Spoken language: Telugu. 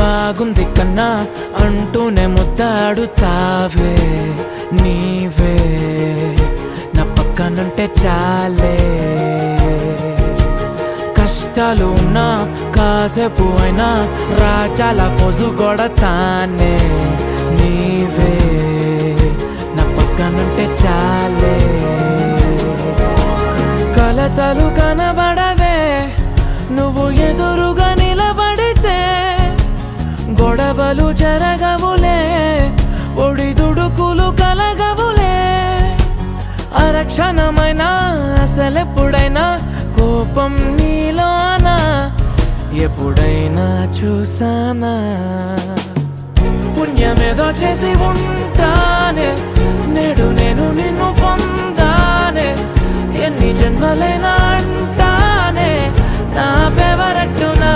బాగుంది కన్నా అంటూనే ముద్దాడుతావే నీవే నా పక్కనుంటే చాలే కష్టాలు ఉన్నా కాసేపు అయినా రాజాల ఫోజు కొడతానే నీవే నా పక్కనుంటే చాలే కలతలు కనబడవే నువ్వు ఎదురుగా నిలబడితే గొడవలు జరగవులే ఒడిదుడుకులు కలగవులే అరక్షణమైన అసలెప్పుడైనా కోపం నీలోనా ఎప్పుడైనా చూసానా పుణ్యమేదో చేసి ఉంటానే నేడు నేను నిన్ను పొందానే ఎన్ని జన్మలైనా అంటానే నా ఫేవరెట్ నా